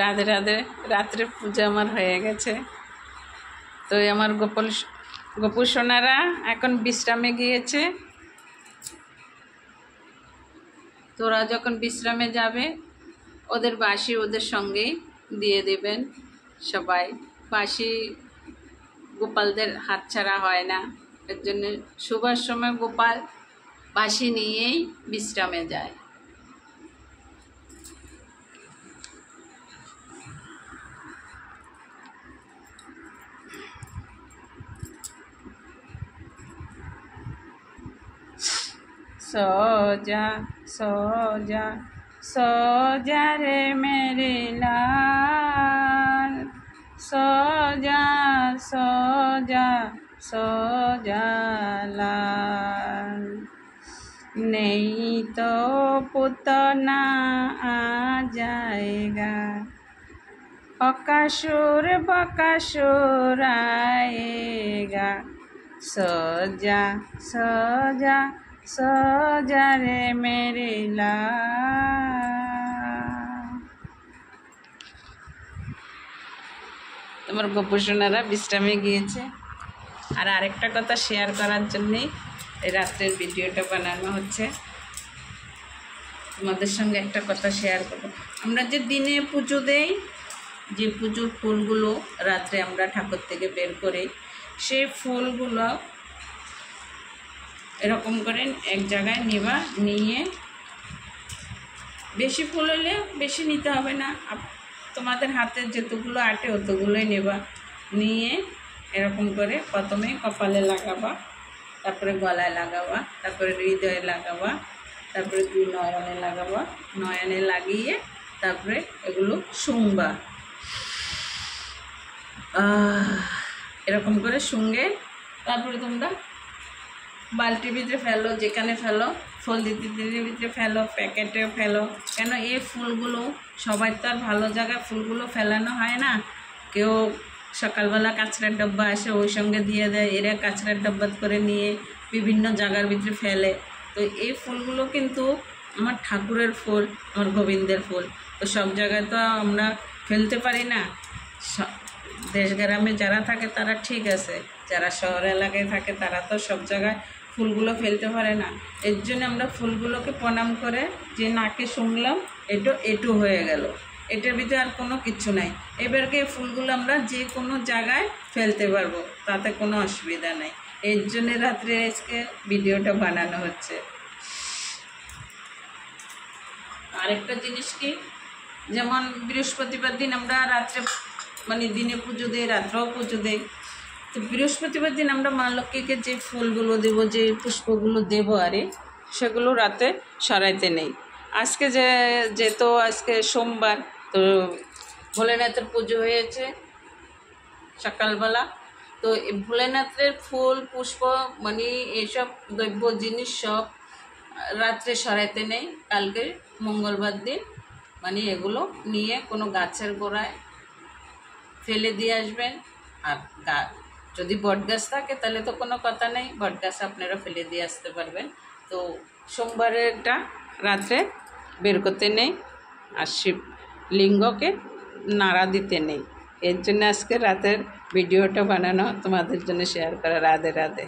রাধে রাধে। রাত্রে পূজা আমার হয়ে গেছে। তো আমার গোপু সোনারা এখন বিশ্রামে গিয়েছে। তোরা যখন বিশ্রামে যাবে ওদের বাঁশি ওদের সঙ্গেই দিয়ে দেবেন সবাই। বাঁশি গোপালদের হাতছাড়া হয় না, এর জন্য শোবার সময় গোপাল বাঁশি নিয়েই বিশ্রামে যায়। सो जा सो जा रे मेरे लाल, सो जा लाल। नहीं तो पुतना आ जाएगा, बकासुर आएगा। सो जा रे मेरे लाल। তোমার গোপুসোনারা বিশ্রামে গিয়েছে। আর আরেকটা কথা শেয়ার করার জন্যেই এই রাত্রের ভিডিওটা বানানো হচ্ছে। তোমাদের সঙ্গে একটা কথা শেয়ার করব। আমরা যে দিনে পুজো দেই, যে পুজোর ফুলগুলো রাত্রে আমরা ঠাকুর থেকে বের করে, সেই ফুলগুলো এরকম করে এক জায়গায় নেবা, নিয়ে বেশি ফুল হলে বেশি নিতে হবে না, তোমাদের হাতে যতগুলো আটে অতগুলোই নেবা, নিয়ে এরকম করে প্রথমে কপালে লাগাবা, তারপরে গলায় লাগাবা, তারপরে হৃদয়ে লাগাবা, তারপরে দুই নয়নে লাগাবা, নয়নে লাগিয়ে তারপরে এগুলো শুংবা। এরকম করে শুঙ্গে তারপরে তোমরা বালতির ভিতরে ফেলো, যেখানে ফেলো, ফুল দিদির ভিতরে ফেলো, প্যাকেটে ফেলো। কেন এই ফুলগুলো সবাই তো আর ভালো জায়গায় ফুলগুলো ফেলানো হয় না। কেউ সকালবেলা কাঁচড়ার ডাব্বা আসে, ওই সঙ্গে দিয়ে দেয়, এরা কাঁচড়ার ডাব্বা করে নিয়ে বিভিন্ন জায়গার ভিতরে ফেলে। তো এই ফুলগুলো কিন্তু আমার ঠাকুরের ফুল, আমার গোবিন্দের ফুল। তো সব জায়গায় তো আমরা ফেলতে পারি না। দেশ গ্রামে যারা থাকে তারা ঠিক আছে, যারা শহর এলাকায় থাকে তারা তো সব জায়গায় ফুলগুলো ফেলতে পারে না। এর জন্য আমরা ফুলগুলোকে প্রণাম করে যে নাকে শুনলাম, এটু হয়ে গেল, এটার ভিতরে আর কোনো কিছু নাই। এবারকে ফুলগুলো আমরা যে কোনো জায়গায় ফেলতে পারবো, তাতে কোনো অসুবিধা নেই। এর জন্য রাত্রে আজকে ভিডিওটা বানানো হচ্ছে। আরেকটা জিনিস কি, যেমন বৃহস্পতিবার দিন আমরা রাত্রে মানে দিনে পুজো দিই, রাত্রেও পুজো দিই। তো বৃহস্পতিবার দিন আমরা মা লক্ষ্মীকে যে ফুলগুলো দেবো, যে পুষ্পগুলো দেবো আরে, সেগুলো রাতে সরাইতে নেই। আজকে যেহেতু আজকে সোমবার, তো ভোলেনাথের পুজো হয়েছে সকালবেলা। তো ভোলেনাথের ফুল পুষ্প মানে এইসব দ্রব্য জিনিস সব রাত্রে সরাইতে নেই। কালকে মঙ্গলবার দিন মানে এগুলো নিয়ে কোনো গাছের গোড়ায় ফেলে দিয়ে আসবেন। আর যদি বট গাছ থাকে তাহলে তো কোনো কথা নেই, বট গাছ আপনারা ফেলে দিয়ে আসতে পারবেন। তো সোমবারেরটা রাত্রে বের করতে নেই, আর শিবলিঙ্গকে নাড়া দিতে নেই। এর জন্য আজকে রাতের ভিডিওটা বানানো, তোমাদের জন্য শেয়ার করা। রাধে রাধে।